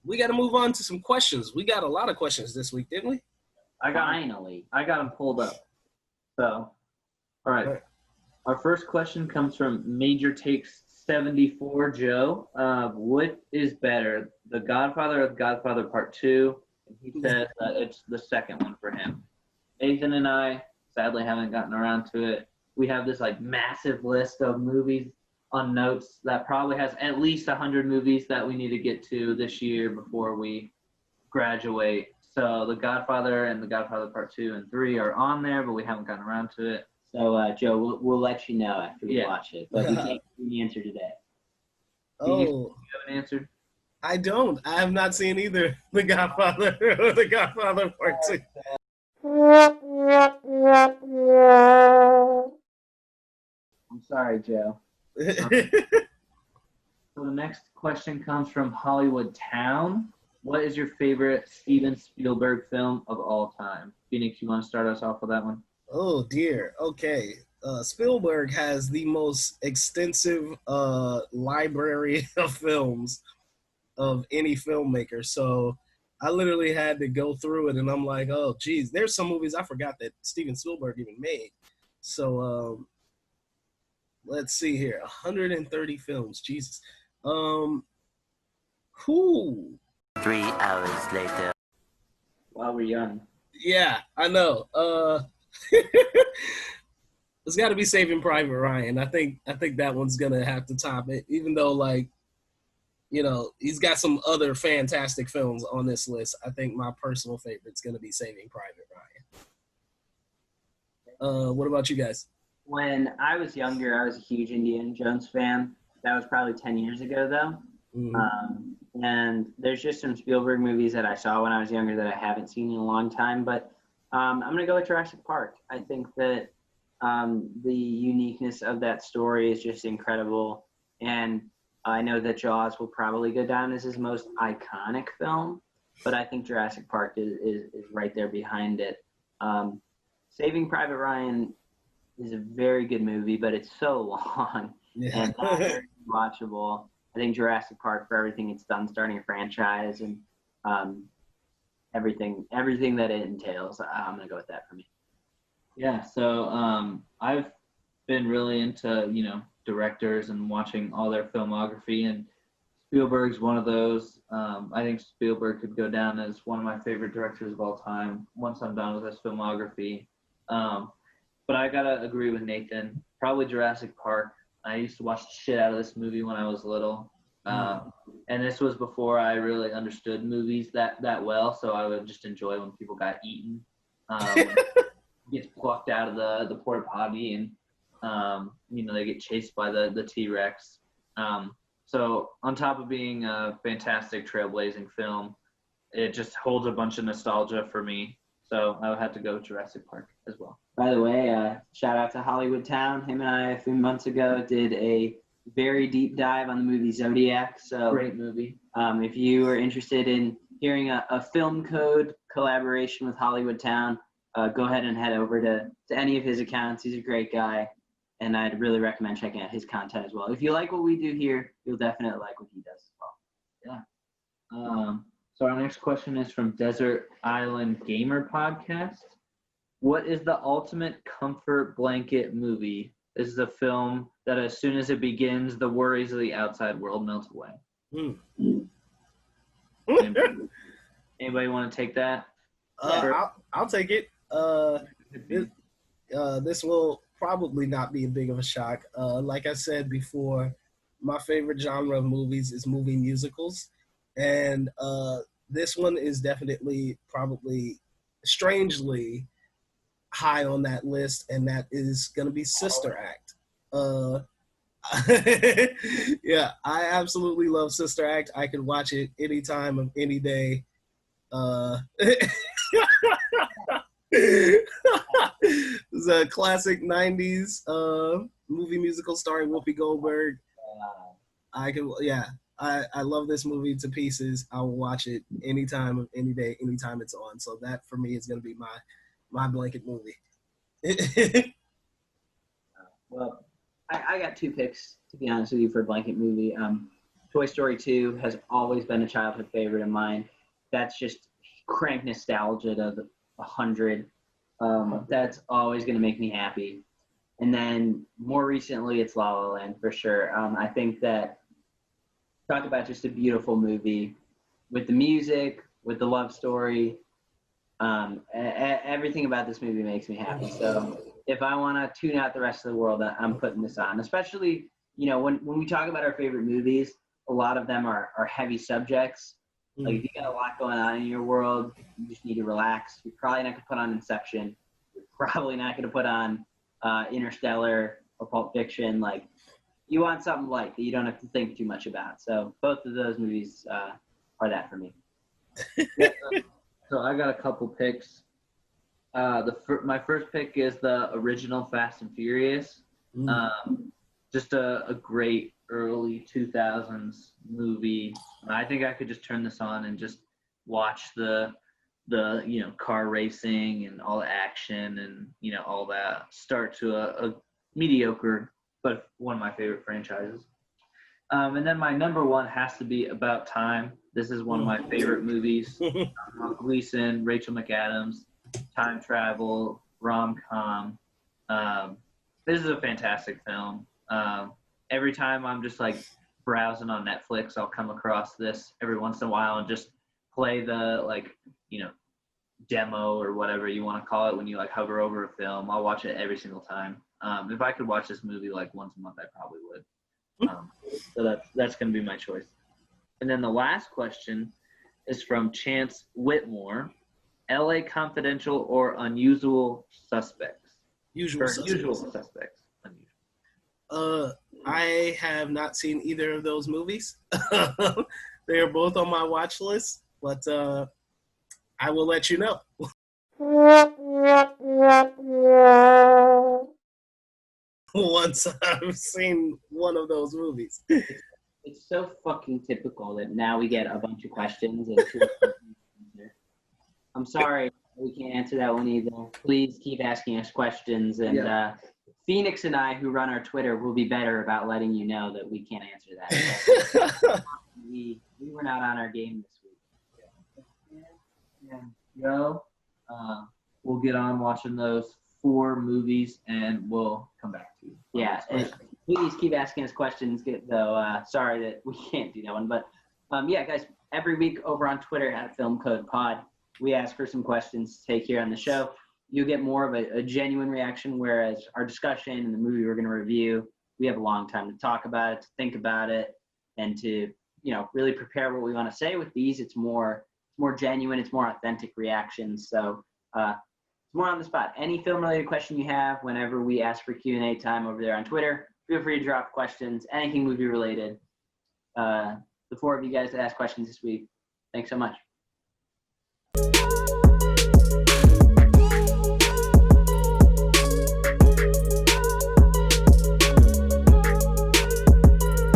we got to move on to some questions. We got a lot of questions this week, didn't we? Finally. I got them pulled up. So, all right. Our first question comes from Major Takes 74 Joe. What is better, The Godfather or The Godfather Part 2? And he says that it's the second one for him. Nathan and I sadly haven't gotten around to it. We have this like massive list of movies on notes that probably has at least 100 movies that we need to get to this year before we graduate. So The Godfather and The Godfather Part 2 and 3 are on there, but we haven't gotten around to it. So, Joe, we'll let you know after we watch it, but we can't give you the answer today. You have an answer? I don't. I have not seen either The Godfather or The Godfather Part 2. I'm sorry, Joe. So the next question comes from Hollywood Town. What is your favorite Steven Spielberg film of all time? Phoenix, you want to start us off with that one? Oh, dear. Okay. Spielberg has the most extensive library of films of any filmmaker. So I literally had to go through it, and I'm like, oh, geez, there's some movies I forgot that Steven Spielberg even made. So let's see here. 130 films. Jesus. Who? 3 hours later. While we're young. Yeah, I know. It's got to be Saving Private Ryan. I think that one's gonna have to top it, even though, like, you know, he's got some other fantastic films on this list. I think my personal favorite's gonna be Saving Private Ryan. What about you guys? When I was younger, I was a huge Indiana Jones fan. That was probably 10 years ago, though. Mm-hmm. And there's just some Spielberg movies that I saw when I was younger that I haven't seen in a long time. But I'm going to go with Jurassic Park. I think that the uniqueness of that story is just incredible. And I know that Jaws will probably go down as his most iconic film, but I think Jurassic Park is right there behind it. Saving Private Ryan is a very good movie, but it's so long and not very watchable. I think Jurassic Park, for everything it's done, starting a franchise and everything that it entails, I'm going to go with that for me. Yeah, so I've been really into, directors and watching all their filmography, and Spielberg's one of those. I think Spielberg could go down as one of my favorite directors of all time once I'm done with his filmography. But I got to agree with Nathan. Probably Jurassic Park. I used to watch the shit out of this movie when I was little. And this was before I really understood movies that well, so I would just enjoy when people got eaten. Gets plucked out of the porta potty, and they get chased by the T-Rex. So on top of being a fantastic trailblazing film, it just holds a bunch of nostalgia for me. So I would have to go with Jurassic Park as well. By the way, shout out to Hollywood Town. Him and I, a few months ago, did a very deep dive on the movie Zodiac. So great movie. If you are interested in hearing a film code collaboration with Hollywood Town, go ahead and head over to any of his accounts. He's a great guy, and I'd really recommend checking out his content as well. If you like what we do here, you'll definitely like what he does as well. Yeah. So our next question is from Desert Island Gamer Podcast. What is the ultimate comfort blanket movie? This is a film that as soon as it begins, the worries of the outside world melt away. Anybody want to take that? I'll take it. This will probably not be a big of a shock. Like I said before, my favorite genre of movies is movie musicals. And this one is definitely probably strangely high on that list, and that is going to be Sister Act. Yeah, I absolutely love Sister Act. I could watch it any time of any day. It's a classic 90s movie musical starring Whoopi Goldberg. I love this movie to pieces. I will watch it anytime of any day, anytime it's on. So that for me is going to be my blanket movie. Well, I got two picks, to be honest with you, for a blanket movie. Toy Story 2 has always been a childhood favorite of mine. That's just crank nostalgia to 100. That's always going to make me happy. And then more recently, it's La La Land for sure. I think that talk about just a beautiful movie with the music, with the love story. Everything about this movie makes me happy. So if I want to tune out the rest of the world, I'm putting this on. Especially, when we talk about our favorite movies, a lot of them are heavy subjects. Like if you got a lot going on in your world, you just need to relax. You're probably not going to put on Inception. You're probably not going to put on Interstellar or Pulp Fiction. Like you want something light that you don't have to think too much about. So both of those movies are that for me. So I got a couple picks. My first pick is the original Fast and Furious. Just a great early 2000s movie. I think I could just turn this on and just watch the car racing and all the action and all that start to a mediocre but one of my favorite franchises. And then my number one has to be About Time. This is one of my favorite movies. Mark Gleason, Rachel McAdams, time travel, rom-com. This is a fantastic film. Every time I'm just like browsing on Netflix, I'll come across this every once in a while and just play the demo or whatever you want to call it when you like hover over a film. I'll watch it every single time. If I could watch this movie like once a month, I probably would. So that's going to be my choice. And then the last question is from Chance Whitmore. LA Confidential or Unusual Suspects? Usual Suspects. I have not seen either of those movies. They are both on my watch list, but I will let you know. Once I've seen one of those movies. It's so fucking typical that now we get a bunch of questions. And I'm sorry we can't answer that one either. Please keep asking us questions. And Phoenix and I, who run our Twitter, will be better about letting you know that we can't answer that. we were not on our game this week. Joe, we'll get on watching those 4 movies and we'll come back to you. Yeah, and please keep asking us questions, though. Sorry that we can't do that one. But, guys, every week over on Twitter at FilmCodePod, we ask for some questions to take here on the show. You'll get more of a genuine reaction, whereas our discussion and the movie we're going to review, we have a long time to talk about it, to think about it, and to, really prepare what we want to say. With these, it's more genuine, it's more authentic reactions. So it's more on the spot. Any film-related question you have, whenever we ask for Q&A time over there on Twitter, feel free to drop questions, anything movie-related. The 4 of you guys that asked questions this week, thanks so much.